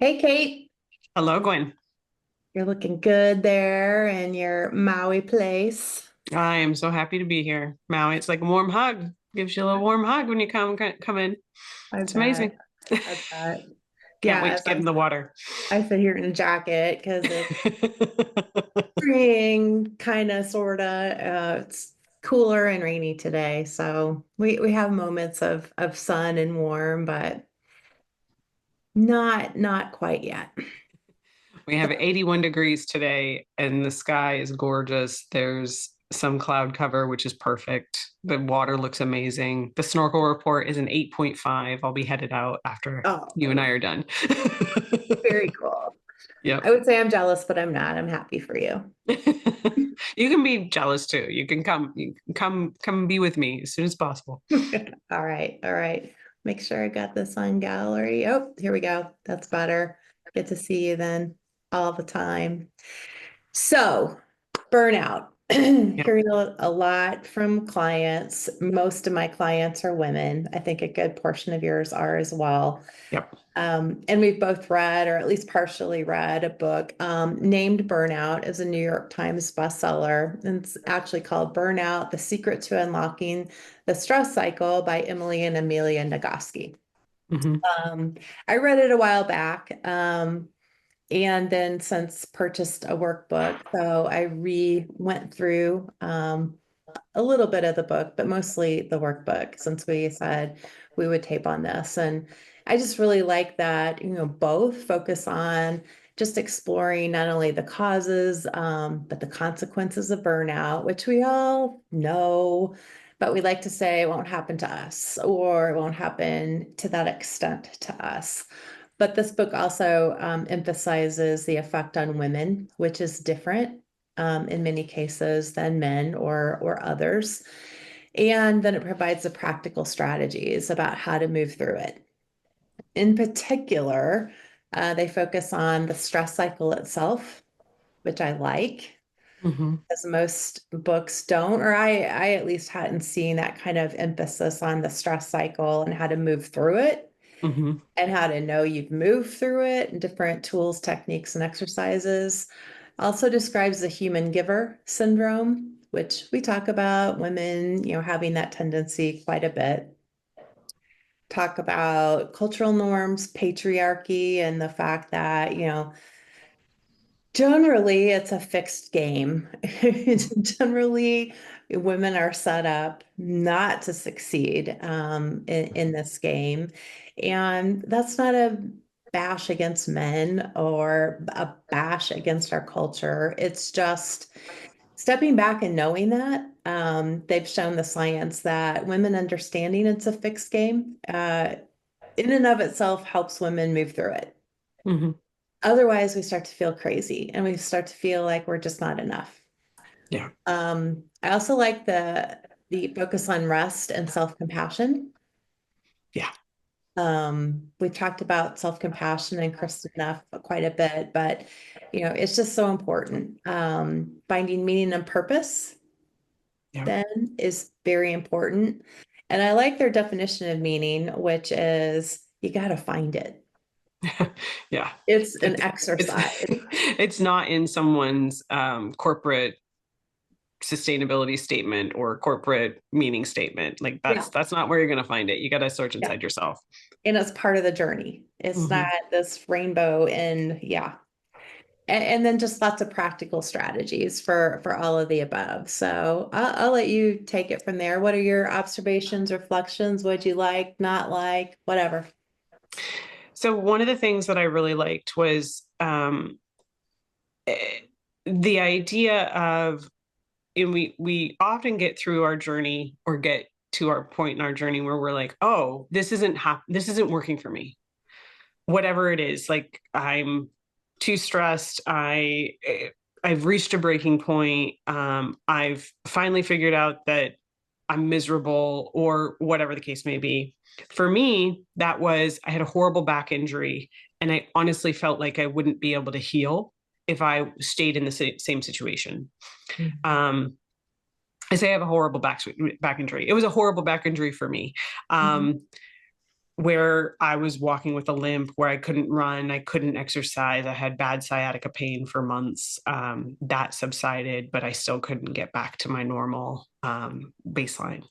Hey, Kate, Hello, Gwen. you're looking good there in your Maui place. I am so happy to be here. Maui, it's like a warm hug. Gives you a little warm hug when you come in. I It's bet. amazing. I bet. Can't Yeah, wait to get in the water. I sit here in a jacket because it's spring, kind of, sort of. It's cooler and rainy today, so we have moments of sun and warm, but not quite yet. We have 81 degrees today, and the sky is gorgeous. There's some cloud cover, which is perfect. The water looks amazing. The snorkel report is an 8.5. I'll be headed out after you and Oh, I are done. very cool. I Yep. would say I'm jealous, but I'm not. I'm happy for you. You can be jealous too. You can come be with me as soon as possible. All right, all right. Make sure I got this on gallery. Oh, here we go. That's better. Get to see you then all the time. So, burnout. Yep. Hearing a lot from clients. Most of my clients are women. I think a good portion of yours are as well. Yep. And we've both read, or at least partially read, a book named Burnout. Is a New York Times bestseller. And it's actually called Burnout: The Secret to Unlocking the Stress Cycle by Emily and Amelia Nagoski. Hmm. Um, I read it a while back, and then since purchased a workbook. So I went through a little bit of the book, but mostly the workbook since we said we would tape on this. And I just really like that, both focus on just exploring not only the causes, but the consequences of burnout, which we all know, but we like to say it won't happen to us or it won't happen to that extent to us. But this book also emphasizes the effect on women, which is different in many cases than men or others. And then it provides the practical strategies about how to move through it. In particular, they focus on the stress cycle itself, which I like, Hmm. as most books don't, or I at least hadn't seen that kind of emphasis on the stress cycle and how to move through it Hmm. and how to know you've moved through it and different tools, techniques, and exercises. Also describes the human giver syndrome, which we talk about women, having that tendency quite a bit. Talk about cultural norms, patriarchy, and the fact that, generally it's a fixed game. Generally, women are set up not to succeed in this game. And that's not a bash against men or a bash against our culture. It's just stepping back and knowing that. They've shown the science that women understanding it's a fixed game in and of itself helps women move through it. Hmm. Otherwise, we start to feel crazy and we start to feel like we're just not enough. Yeah. I also like the focus on rest and self-compassion. Yeah. We talked about self-compassion and Kristen enough quite a bit, but it's just so important. Finding meaning and purpose Yeah. then is very important. And I like their definition of meaning, which is you got to find it. Yeah. It's an It, it's exercise. it's not in someone's corporate sustainability statement or corporate meaning statement. Like Yeah. that's not where you're gonna find it. You gotta search Yeah. inside yourself. And it's part of the journey. It's not Hmm. this rainbow and yeah. And then just lots of practical strategies for all of the above. So I'll let you take it from there. What are your observations, reflections? What'd you like, not like, whatever? So one of the things that I really liked was the idea of, and we often get through our journey or get to our point in our journey where we're like, oh, this isn't working for me, whatever it is. Like I'm too stressed. I've reached a breaking point. I've finally figured out that I'm miserable or whatever the case may be. For me, that was I had a horrible back injury, and I honestly felt like I wouldn't be able to heal if I stayed in the same situation. Mhm. Um, I say I have a horrible back injury. It was a horrible back injury for me. Mhm. Um, where I was walking with a limp, where I couldn't run, I couldn't exercise. I had bad sciatica pain for months. That subsided, but I still couldn't get back to my normal baseline.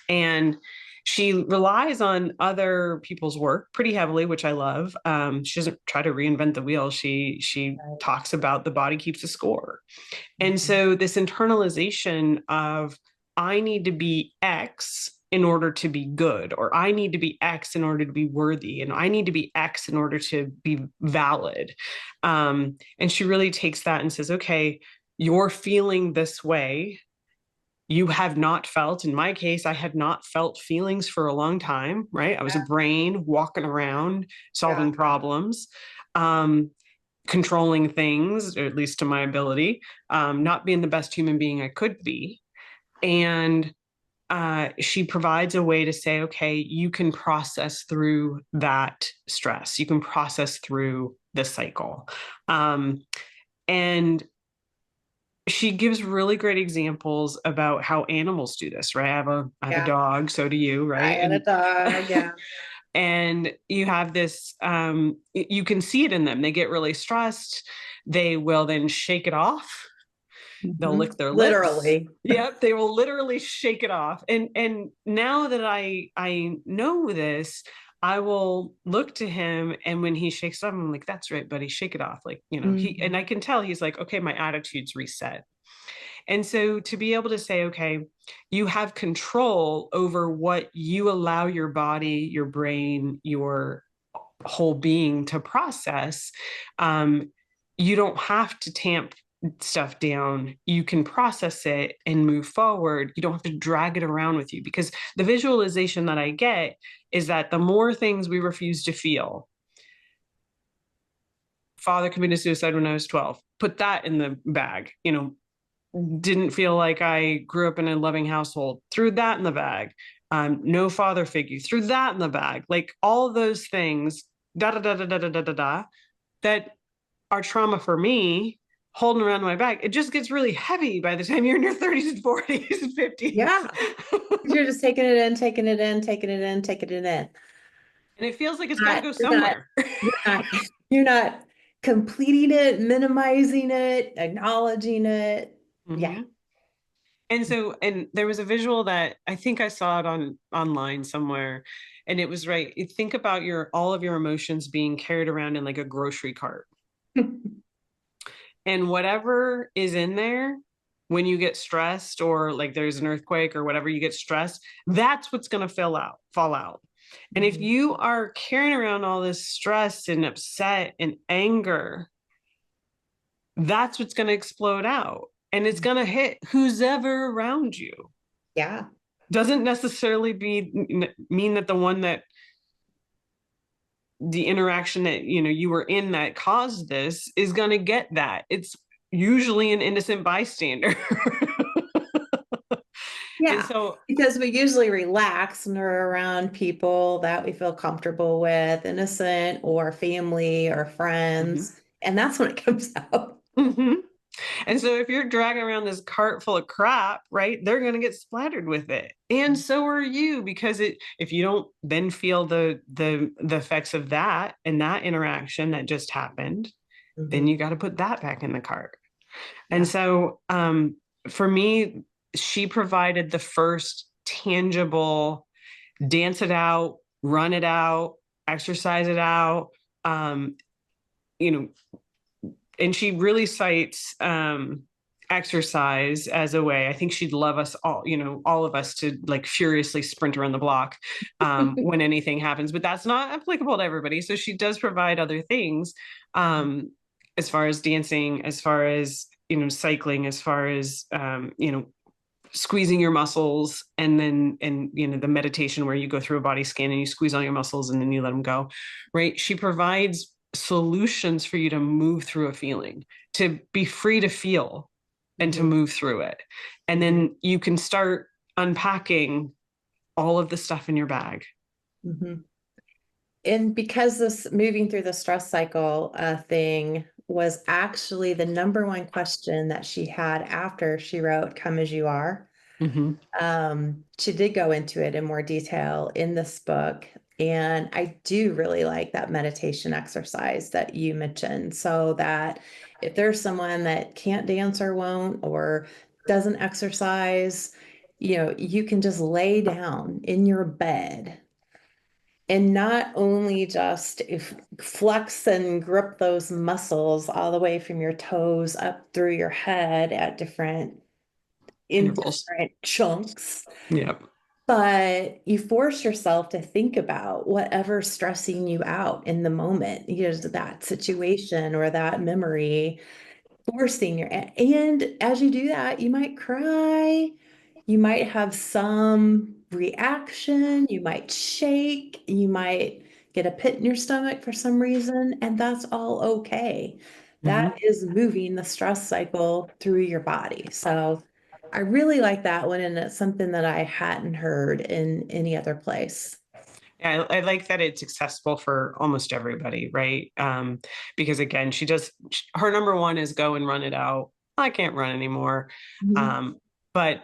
And she relies on other people's work pretty heavily, which I love. She doesn't try to reinvent the wheel. She Right. talks about the body keeps a score. And Mhm. so this internalization of I need to be X in order to be good, or I need to be X in order to be worthy, and I need to be X in order to be valid. And she really takes that and says, okay, you're feeling this way. You have not felt, in my case, I had not felt feelings for a long time, right? I was a brain walking around Yeah. solving problems. Um, Controlling things, or at least to my ability, not being the best human being I could be. And she provides a way to say, okay, you can process through that stress. You can process through the cycle. And she gives really great examples about how animals do this, right? I have a Yeah. dog, so do you, I right? and a dog. Yeah. And you have this you can see it in them. They get really stressed, they will then shake it off, they'll lick their lips. Literally. Yep, they will literally shake it off. And now that I know this, I will look to him, and when he shakes it off, I'm like, that's right, buddy, shake it off. Like, he, and Mhm. I can tell he's like, okay, my attitude's reset. And so to be able to say, okay, you have control over what you allow your body, your brain, your whole being to process. You don't have to tamp stuff down. You can process it and move forward. You don't have to drag it around with you, because the visualization that I get is that the more things we refuse to feel, father committed suicide when I was 12, put that in the bag, didn't feel like I grew up in a loving household, threw that in the bag. No father figure, threw that in the bag. Like all of those things, da da da da da da da da da, that are trauma for me, holding around my back. It just gets really heavy by the time you're in your 30s and 40s and 50s. Yeah. You're just taking it in, taking it in, taking it in, taking it in. And it feels like it's got to Not, go you're not, somewhere. you're not, you're not completing it, minimizing it, acknowledging it. Yeah. Mm-hmm. And there was a visual that I think I saw it on online somewhere, and it was right. You think about your all of your emotions being carried around in like a grocery cart, and whatever is in there when you get stressed, or like there's an earthquake or whatever, you get stressed, that's what's going to fall out. And if Mhm. you are carrying around all this stress and upset and anger, that's what's going to explode out, and it's going to hit who's ever around you. Yeah. Doesn't necessarily mean that the interaction that you were in that caused this is going to get that. It's usually an innocent bystander. And Yeah. so, Because we usually relax when we're around people that we feel comfortable with, innocent or family or mhm, friends. And that's when it comes out. mhm. And so if you're dragging around this cart full of crap, right, they're going to get splattered with it. And so are you, because if you don't then feel the effects of that and that interaction that just happened, then Mhm. you got to put that back in the cart. And Yeah. so for me, she provided the first tangible dance it out, run it out, exercise it out. Um, you know, and she really cites exercise as a way. I think she'd love us all, all of us to like furiously sprint around the block when anything happens, but that's not applicable to everybody. So she does provide other things, as far as dancing, as far as, cycling, as far as, squeezing your muscles, and then the meditation where you go through a body scan and you squeeze all your muscles and then you let them go, right? She provides solutions for you to move through a feeling, to be free to feel and to Mhm. move through it, and Mhm. then you can start unpacking all of the stuff in your bag. Mhm. And because this moving through the stress cycle thing was actually the number one question that she had after she wrote Come As You Are. Mm-hmm. She did go into it in more detail in this book. And I do really like that meditation exercise that you mentioned, so that if there's someone that can't dance or won't or doesn't exercise, you can just lay down in your bed and not only just flex and grip those muscles all the way from your toes up through your head in Intervals. different chunks, Yeah. but you force yourself to think about whatever's stressing you out in the moment, that situation or that memory, and as you do that, you might cry, you might have some reaction, you might shake, you might get a pit in your stomach for some reason, and that's all okay. Mhm. That is moving the stress cycle through your body. So I really like that one, and it's something that I hadn't heard in any other place. Yeah, I like that it's accessible for almost everybody, right? Because again, her number one is go and run it out. I can't run anymore. Mhm. Um, but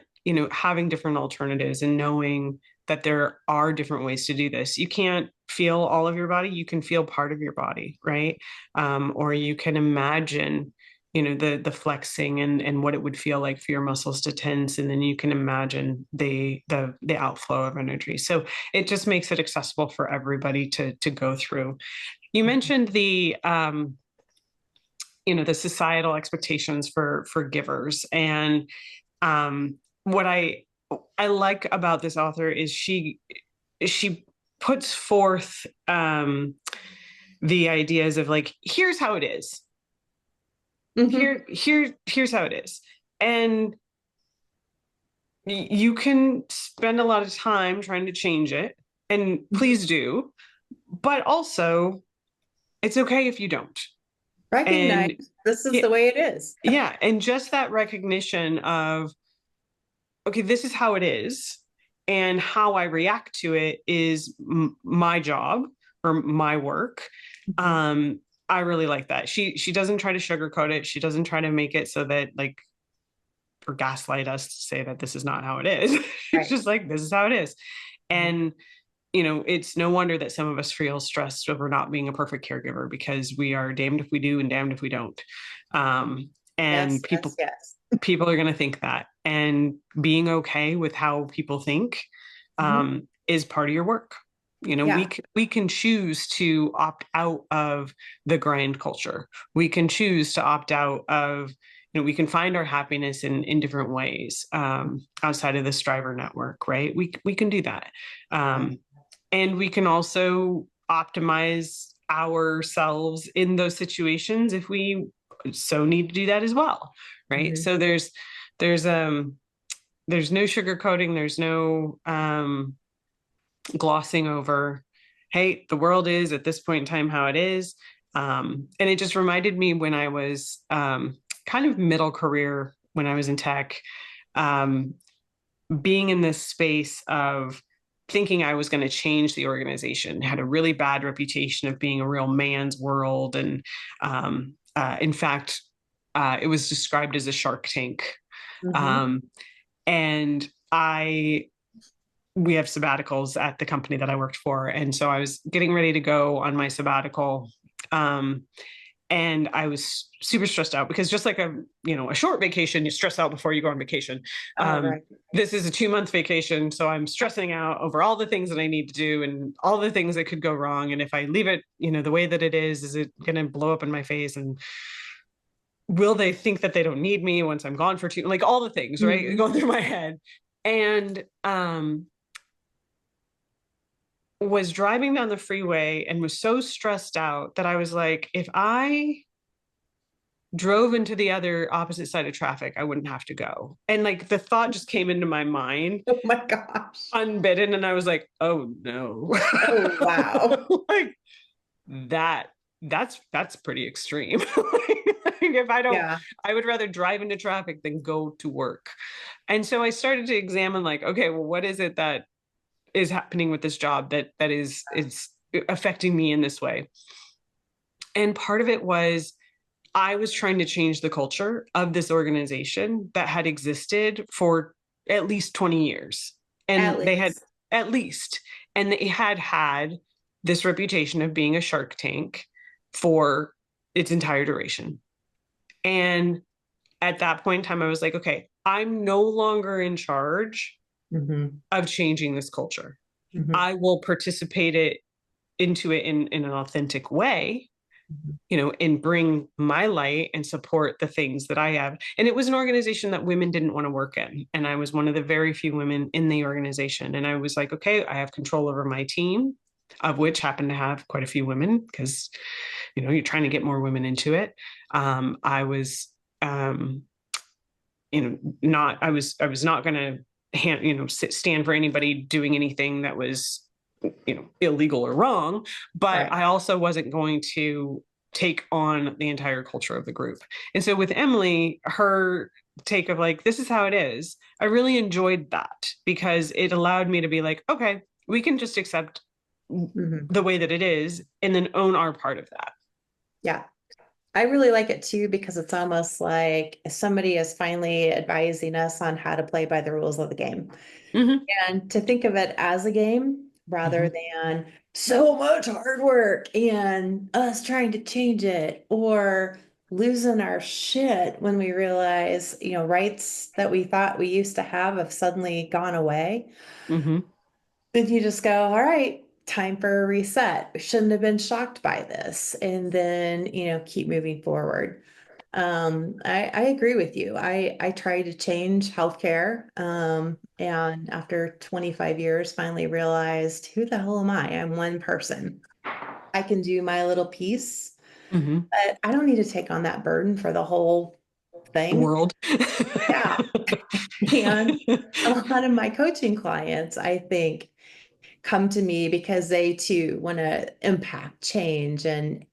having different alternatives and knowing that there are different ways to do this. You can't feel all of your body, you can feel part of your body, right? Or you can imagine the flexing and what it would feel like for your muscles to tense, and then you can imagine the outflow of energy. So it just makes it accessible for everybody to go through. You mentioned the societal expectations for givers, and what I like about this author is she puts forth the ideas of like, here's how it is, Mhm. here's how it is, and you can spend a lot of time trying to change it, and please do, but also it's okay if you don't. Recognize And this is yeah, the way it is. yeah, and just that recognition of, okay, this is how it is, and how I react to it is my job or my work. Mhm. um I really like that she doesn't try to sugarcoat it. She doesn't try to make it so that, like, or gaslight us to say that this is not how it is. It's Right. just like, this is how it is. Mhm. And it's no wonder that some of us feel stressed over not being a perfect caregiver, because we are damned if we do and damned if we don't. And Yes, people yes, yes. people are going to think that, and being okay with how people think Mhm. is part of your work. Yeah. We can choose to opt out of the grind culture. We can choose to opt out of, we can find our happiness in different ways, outside of the striver network, right? We can do that. Yeah. um, and we can also optimize ourselves in those situations if we so need to do that as well, right? Mhm. So there's there's no sugarcoating, there's no glossing over, hey, the world is at this point in time how it is. And it just reminded me when I was kind of middle career, when I was in tech, um, being in this space of thinking I was going to change the organization. It had a really bad reputation of being a real man's world. And in fact, it was described as a Shark Tank. Mhm. Um, and we have sabbaticals at the company that I worked for. And so I was getting ready to go on my sabbatical. Um, and I was super stressed out, because just like a short vacation, you stress out before you go on vacation. All right. This is a 2-month vacation, so I'm stressing out over all the things that I need to do and all the things that could go wrong. And if I leave it, the way that it is it going to blow up in my face? And will they think that they don't need me once I'm gone for like all the things, right, Mhm. going through my head? And was driving down the freeway and was so stressed out that I was like, if I drove into the other opposite side of traffic, I wouldn't have to go. And like the thought just came into my mind Oh my gosh. unbidden, and I was like, oh no. Oh, wow. Like that's pretty extreme. Like, if I don't, Yeah. I would rather drive into traffic than go to work. And so I started to examine, like, okay, well, what is it that is happening with this job that is affecting me in this way? And part of it was I was trying to change the culture of this organization that had existed for at least 20 years. At And they had least. at least. And it had this reputation of being a shark tank for its entire duration. And at that point in time, I was like, okay, I'm no longer in charge Mm-hmm. of changing this culture. Mm-hmm. I will participate into it in an authentic way, and bring my light and support the things that I have. And it was an organization that women didn't want to work in. And I was one of the very few women in the organization. And I was like, okay, I have control over my team, of which happened to have quite a few women because, you're trying to get more women into it. I was, I was not going to stand for anybody doing anything that was, illegal or wrong, but Right. I also wasn't going to take on the entire culture of the group. And so with Emily, her take of like, this is how it is, I really enjoyed that because it allowed me to be like, okay, we can just accept Mm-hmm. the way that it is and then own our part of that. Yeah. I really like it too because it's almost like somebody is finally advising us on how to play by the rules of the game. Mm-hmm. And to think of it as a game rather Mm-hmm. than so much hard work and us trying to change it or losing our shit when we realize, rights that we thought we used to have suddenly gone away. Mm-hmm. Then you just go, all right, time for a reset. We shouldn't have been shocked by this. And then, keep moving forward. I agree with you. I tried to change healthcare. And after 25 years, finally realized who the hell am I? I'm one person. I can do my little piece, Mm-hmm. but I don't need to take on that burden for the whole The thing. world. Yeah. And a lot of my coaching clients, I think, come to me because they too want to impact change and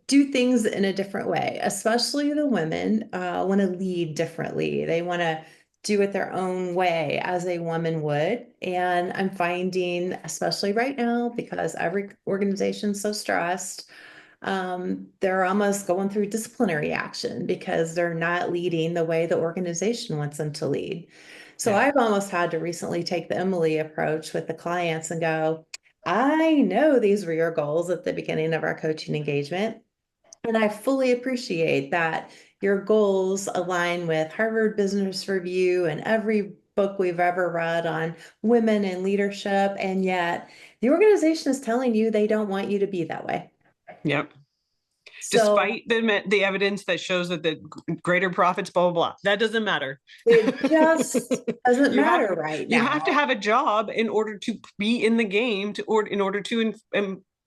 do things in a different way, especially the women want to lead differently. They want to do it their own way as a woman would. And I'm finding, especially right now, because every organization's so stressed, they're almost going through disciplinary action because they're not leading the way the organization wants them to lead. So Yeah. I've almost had to recently take the Emily approach with the clients and go, I know these were your goals at the beginning of our coaching engagement. And I fully appreciate that your goals align with Harvard Business Review and every book we've ever read on women and leadership. And yet the organization is telling you they don't want you to be that way. Yep. So Despite the evidence that shows that the greater profits, blah blah blah. That doesn't matter. it just doesn't you have matter right you have to now. have a job in order to be in the game or in order to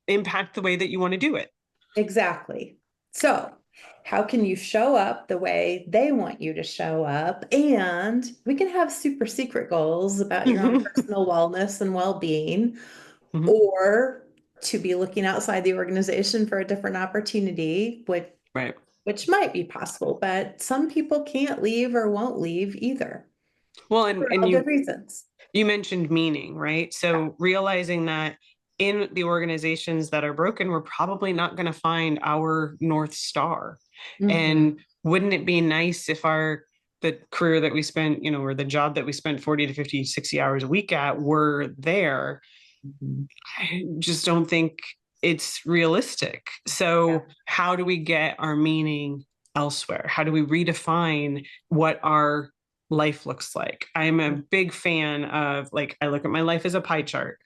impact the way that you want to do it. Exactly. So, how can you show up the way they want you to show up? And we can have super secret goals about your own Mm-hmm. personal wellness and well-being, Mm-hmm. or to be looking outside the organization for a different opportunity, Right. which might be possible, but some people can't leave or won't leave either Well, for and all good reasons. you mentioned meaning, right? So realizing that in the organizations that are broken, we're probably not going to find our North Star. Mhm. And wouldn't it be nice if the career that we spent, or the job that we spent 40 to 50, 60 hours a week at were there? Mhm. I just don't think it's realistic. Yeah. So, how do we get our meaning elsewhere? How do we redefine what our life looks like? I'm a big fan of, like, I look at my life as a pie chart,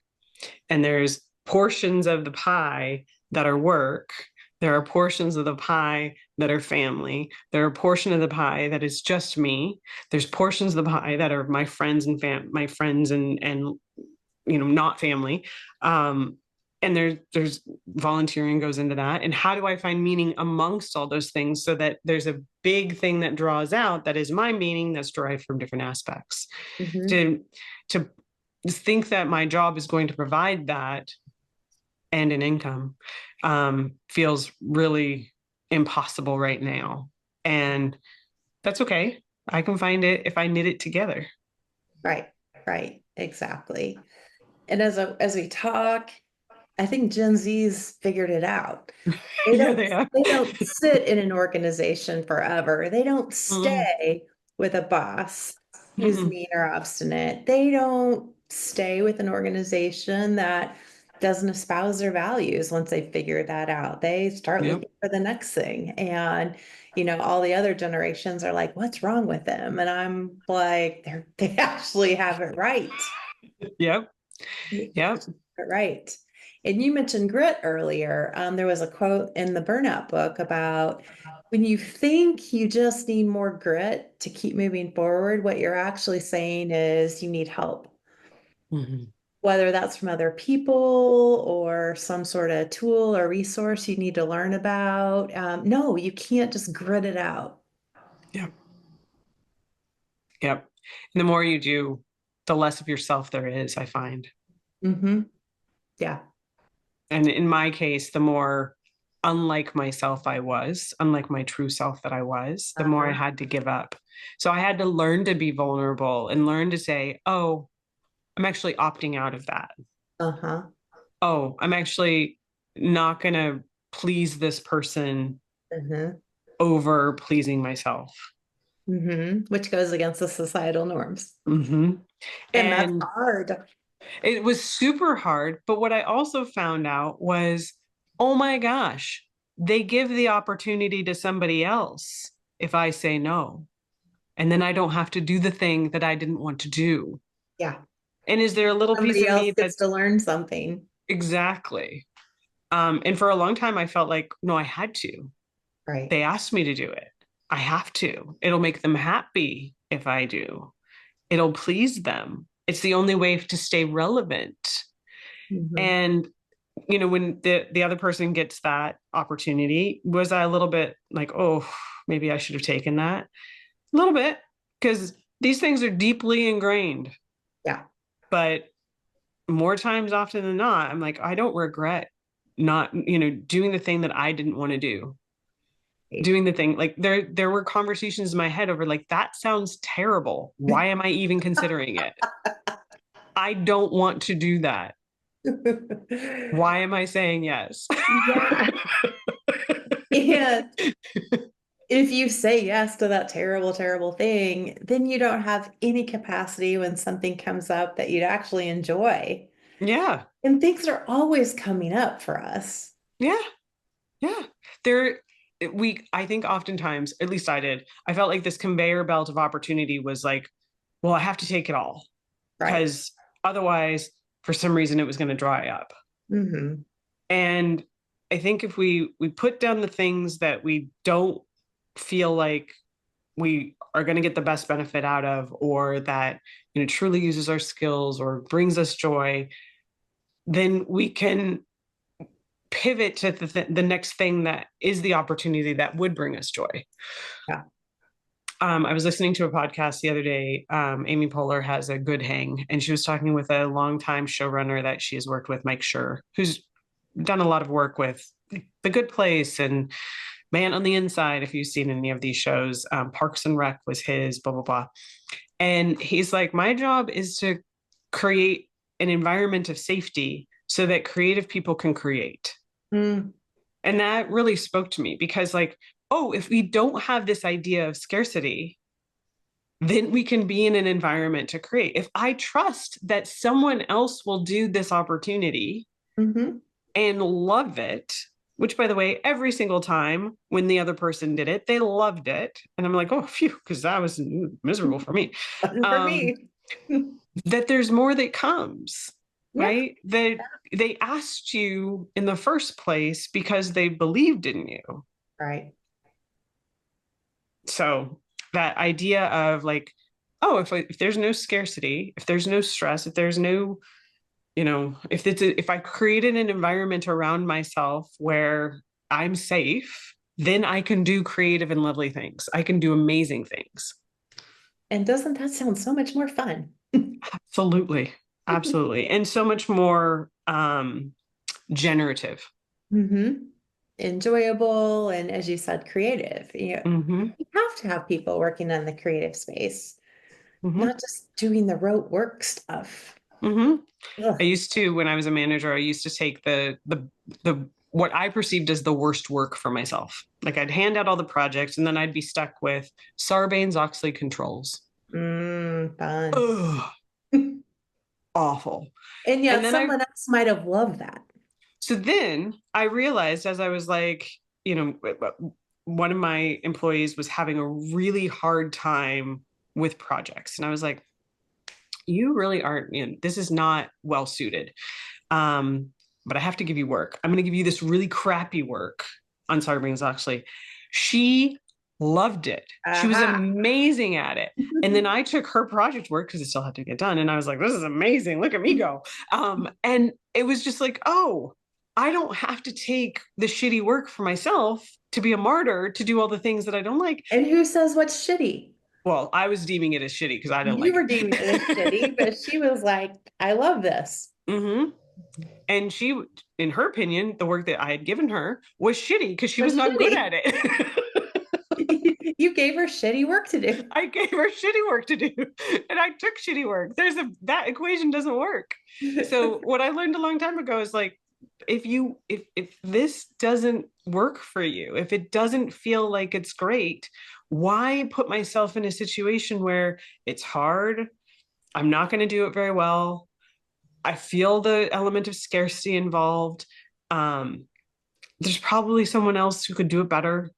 and there's portions of the pie that are work. There are portions of the pie that are family. There are a portion of the pie that is just me. There's portions of the pie that are my friends and my friends and not family. um and there's volunteering goes into that, and how do I find meaning amongst all those things so that there's a big thing that draws out that is my meaning that's derived from different aspects. Mhm. To to think that my job is going to provide that and an income feels really impossible right now, and that's okay. I can find it if I knit it together. Right, right, exactly. And as we talk, I think Gen Z's figured it out. They Yeah, don't they are. they don't sit in an organization forever. They don't Mm-mm. stay with a boss who's Mm-mm. mean or obstinate. They don't stay with an organization that doesn't espouse their values once they figure that out. They start Yep. looking for the next thing. And, all the other generations are like, what's wrong with them? And I'm like, they actually have it right. Yep. Yep. Right. And you mentioned grit earlier. There was a quote in the Burnout book about when you think you just need more grit to keep moving forward, what you're actually saying is you need help, Mhm. whether that's from other people or some sort of tool or resource you need to learn about. No, you can't just grit it out. Yep. Yep. And the more you do, the less of yourself there is, I find. Hmm. Yeah. And in my case, the more unlike myself I was, unlike my true self that I was, the more I Uh-huh. had to give up. So I had to learn to be vulnerable and learn to say, oh, I'm actually opting out of that. Uh-huh. Oh, I'm actually not going to please this person Uh-huh. over pleasing myself. Which goes against the societal norms. Mm-hmm. And that's And hard. it was super hard. But what I also found out was, oh my gosh, they give the opportunity to somebody else if I say no. And then I don't have to do the thing that I didn't want to do. Yeah. And is there a little piece Somebody of else me gets that's to learn something. exactly? And for a long time, I felt like, no, I had to. Right. They asked me to do it. I have to. It'll make them happy if I do. It'll please them. It's the only way to stay relevant. Hmm. And when the other person gets that opportunity, was I a little bit like, oh, maybe I should have taken that? A little bit, because these things are deeply ingrained. Yeah. But more times often than not, I'm like, I don't regret not, doing the thing that I didn't want to do. Right. Doing the thing like there were conversations in my head over like that sounds terrible. Why am I even considering it? I don't want to do that. Why am I saying yes? Yeah. And if you say yes to that terrible, terrible thing, then you don't have any capacity when something comes up that you'd actually enjoy. Yeah. And things are always coming up for us. Yeah. Yeah. There I think oftentimes, at least I did, I felt like this conveyor belt of opportunity was like, well, I have to take it all Right. because otherwise, for some reason, it was going to dry up. Hmm. And I think if we put down the things that we don't feel like we are going to get the best benefit out of, or that truly uses our skills or brings us joy, then we can pivot to the next thing that is the opportunity that would bring us joy. Yeah. I was listening to a podcast the other day. Amy Poehler has a good hang, and she was talking with a longtime showrunner that she has worked with, Mike Schur, who's done a lot of work with The Good Place and Man on the Inside. If you've seen any of these shows, Parks and Rec was his, blah, blah, blah. And he's like, my job is to create an environment of safety so that creative people can create. Mm. And that really spoke to me because, like, oh, if we don't have this idea of scarcity, then we can be in an environment to create. If I trust that someone else will do this opportunity Hmm. and love it, which, by the way, every single time when the other person did it, they loved it. And I'm like, oh, phew, because that was miserable for me. Fun for Um, me. that there's more that comes, Yeah. right? That they asked you in the first place because they believed in you. Right. So that idea of like, oh, if there's no scarcity, if there's no stress, if there's no, if I created an environment around myself where I'm safe, then I can do creative and lovely things. I can do amazing things. And doesn't that sound so much more fun? Absolutely. Absolutely. And so much more generative. Hmm. Enjoyable and, as you said, creative. Mm-hmm. You have to have people working in the creative space, Mm-hmm. not just doing the rote work stuff. Mm-hmm. I Ugh. used to, when I was a manager, I used to take the what I perceived as the worst work for myself. Like I'd hand out all the projects and then I'd be stuck with Sarbanes-Oxley controls. Fun. Ugh. awful. And And yet then someone else might have loved that. so then I realized as I was like, you know, one of my employees was having a really hard time with projects. And I was like, you really aren't, you know, this is not well suited. Um, but I have to give you work. I'm going to give you this really crappy work on Sarbanes Oxley. She loved it. She was Aha. amazing at it. And then I took her project work because it still had to get done. And I was like, this is amazing. Look at me go. And it was just like, oh, I don't have to take the shitty work for myself to be a martyr to do all the things that I don't like. And who says what's shitty? Well, I was deeming it as shitty because I didn't You like were deeming it as shitty, it. but she was like, I love this. hmm And she, in her opinion, the work that I had given her was shitty because she was Was not good shitty. at it. You gave her shitty work to do. I gave her shitty work to do, and I took shitty work. That equation doesn't work. So what I learned a long time ago is like, if this doesn't work for you, if it doesn't feel like it's great, why put myself in a situation where it's hard? I'm not going to do it very well. I feel the element of scarcity involved. Um, there's probably someone else who could do it better.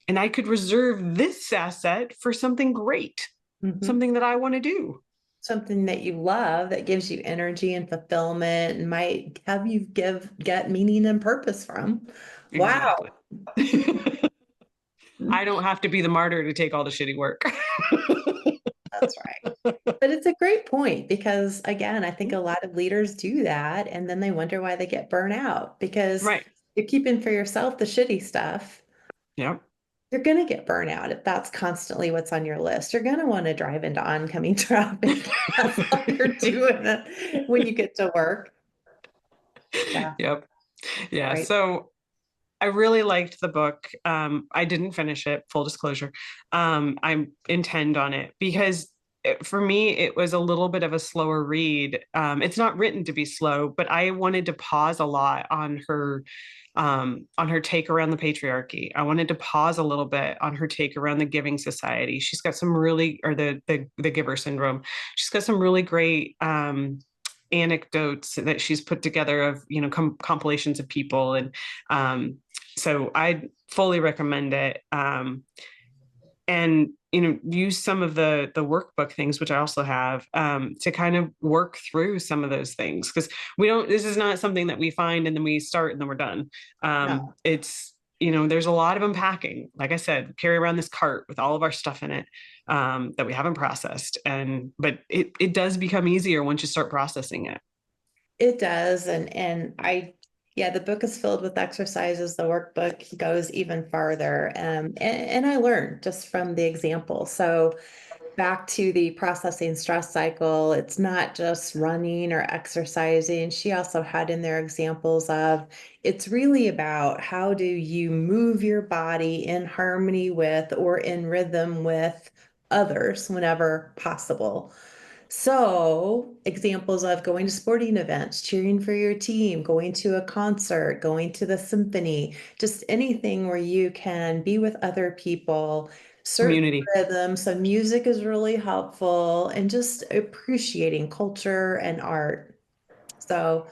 And I could reserve this asset for something great, Mhm. something that I want to do. Something that you love that gives you energy and fulfillment and might have you get meaning and purpose from. Exactly. Wow. I don't have to be the martyr to take all the shitty work. That's right. But it's a great point because, again, I think a lot of leaders do that and then they wonder why they get burnt out because Right. you're keeping for yourself the shitty stuff. Yep. You're going to get burnt out if that's constantly what's on your list. You're going to want to drive into oncoming traffic. That's all you're doing when you get to work. Yeah, Yep. Yeah. right. So I really liked the book. I didn't finish it, full disclosure. I intend on it because for me, it was a little bit of a slower read. It's not written to be slow, but I wanted to pause a lot on her take around the patriarchy. I wanted to pause a little bit on her take around the giving society. She's got some really, or the giver syndrome. She's got some really great anecdotes that she's put together of compilations of people and so I fully recommend it. And use some of the workbook things, which I also have, to kind of work through some of those things because we don't. This is not something that we find and then we start and then we're done. No, It's there's a lot of unpacking. Like I said, carry around this cart with all of our stuff in it that we haven't processed, but it does become easier once you start processing it. it does. And yeah, the book is filled with exercises. The workbook goes even farther. And I learned just from the example. So back to the processing stress cycle, it's not just running or exercising. She also had in there examples of it's really about how do you move your body in harmony with or in rhythm with others whenever possible. So, examples of going to sporting events, cheering for your team, going to a concert, going to the symphony, just anything where you can be with other people, certain Community. rhythm. So, music is really helpful and just appreciating culture and art. So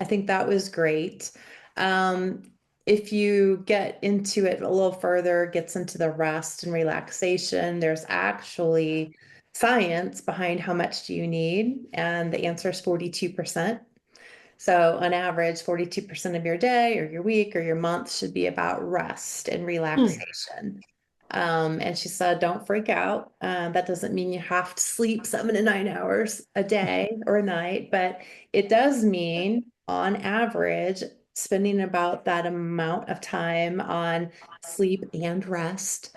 I think that was great. Um, if you get into it a little further, gets into the rest and relaxation, there's actually science behind how much do you need, and the answer is 42%. So on average, 42% of your day or your week or your month should be about rest and Hmm. relaxation. And she said, don't freak out. That doesn't mean you have to sleep 7 to 9 hours a day or a night, but it does mean on average, spending about that amount of time on sleep and rest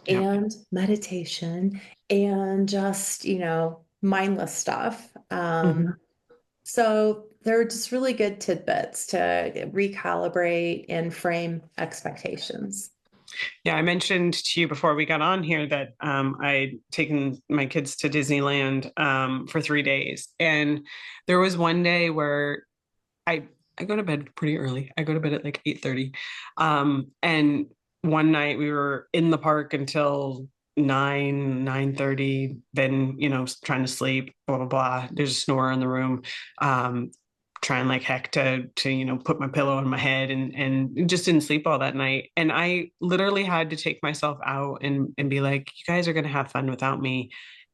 Yep. and meditation and just, mindless stuff. Mhm. So they're just really good tidbits to recalibrate and frame expectations. Yeah, I mentioned to you before we got on here that I'd taken my kids to Disneyland for 3 days, and there was one day where I go to bed pretty early. I go to bed at like 8:30, and one night we were in the park until 9:30, then, trying to sleep, blah, blah, blah. There's a snorer in the room. Trying like heck to, put my pillow on my head and just didn't sleep all that night. And I literally had to take myself out and be like, you guys are going to have fun without me.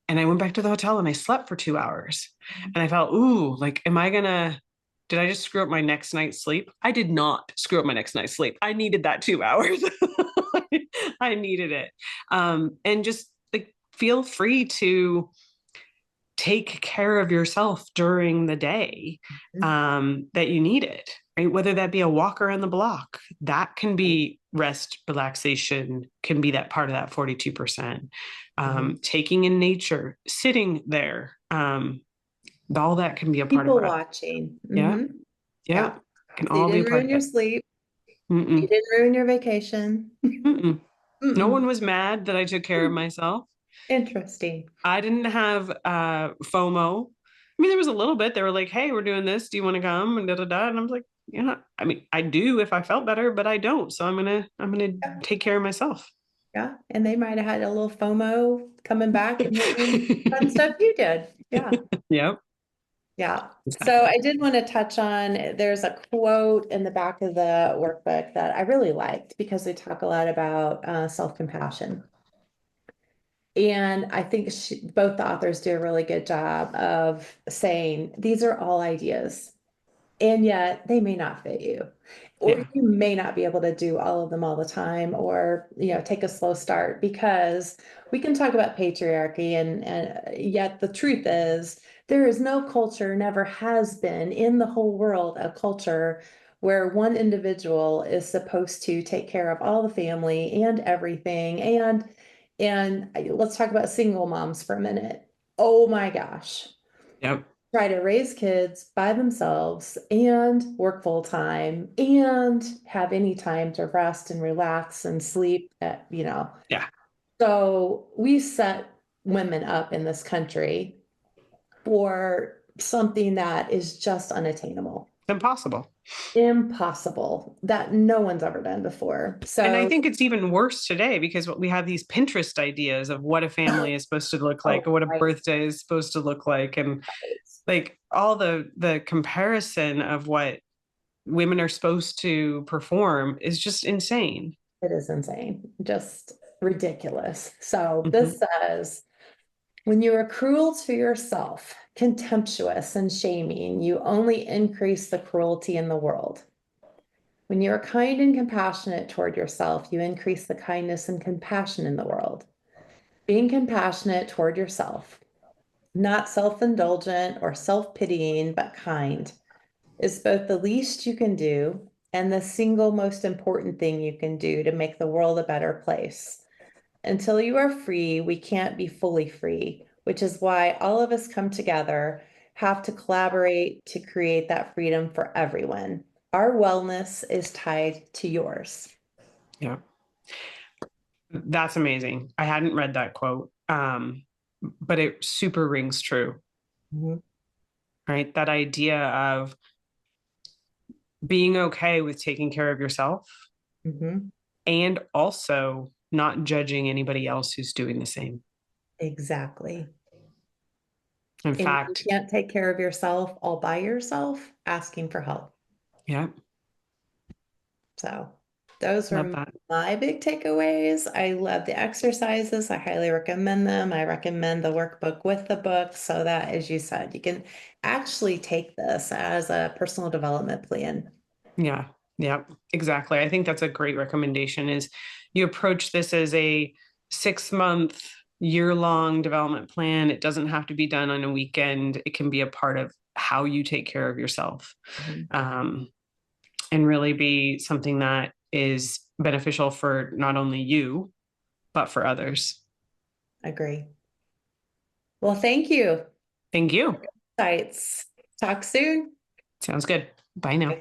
And I went back to the hotel and I slept for 2 hours. And I felt, ooh, like, did I just screw up my next night's sleep? I did not screw up my next night's sleep. I needed that 2 hours. I needed it. And just like feel free to take care of yourself during the day that you need it, right? Whether that be a walk around the block, that can be rest, relaxation, can be that part of that 42%. Taking in nature, sitting there, all that can be a part of People rest. watching. Yeah. Mm-hmm. Yeah. Yeah. Can So you all be a didn't part ruin of your it. sleep. You Mm-mm. didn't ruin your vacation. Mm-mm. No Mm-mm. one was mad that I took care of myself. Interesting. I didn't have FOMO. I mean, there was a little bit. They were like, "Hey, we're doing this. Do you want to come?" And da da da. And I was like, "Yeah." I mean, I do if I felt better, but I don't. So I'm gonna Yeah. take care of myself. Yeah. And they might have had a little FOMO coming back and doing fun stuff you did. Yeah. Yep. Yeah. So Exactly. I did want to touch on, there's a quote in the back of the workbook that I really liked because they talk a lot about self-compassion. And I think both the authors do a really good job of saying these are all ideas, and yet they may not fit you, or Yeah. you may not be able to do all of them all the time, or take a slow start, because we can talk about patriarchy, and yet the truth is there is no culture, never has been in the whole world, a culture where one individual is supposed to take care of all the family and everything. And let's talk about single moms for a minute. Oh my gosh, Yep. try to raise kids by themselves and work full time and have any time to rest and relax and sleep Yeah. So we set women up in this country for something that is just unattainable, It's impossible. impossible, that no one's ever done before. And I So, think it's even worse today because we have these Pinterest ideas of what a family is supposed to look oh, like or what a right. birthday is supposed to look like. And like all the comparison of what women are supposed to perform is just insane. It is insane, just ridiculous. So Mhm. this says, when you are cruel to yourself, contemptuous and shaming, you only increase the cruelty in the world. When you are kind and compassionate toward yourself, you increase the kindness and compassion in the world. Being compassionate toward yourself, not self-indulgent or self-pitying, but kind, is both the least you can do and the single most important thing you can do to make the world a better place. Until you are free, we can't be fully free, which is why all of us come together, have to collaborate to create that freedom for everyone. Our wellness is tied to yours. Yeah. That's amazing. I hadn't read that quote, but it super rings true, Mhm. right? That idea of being okay with taking care of yourself Mhm. and also not judging anybody else who's doing the same. Exactly. In And if you fact, can't take care of yourself all by yourself, asking for help. yeah, So those love are that. my big takeaways. I love the exercises. I highly recommend them. I recommend the workbook with the book so that, as you said, you can actually take this as a personal development plan. Yeah, yeah, exactly. I think that's a great recommendation is you approach this as a 6 month, year-long development plan. It doesn't have to be done on a weekend. It can be a part of how you take care of yourself. Mhm. Um, and really be something that is beneficial for not only you, but for others. Agree. Well, thank you. Thank you. Sites. Talk soon. Sounds good. Bye now.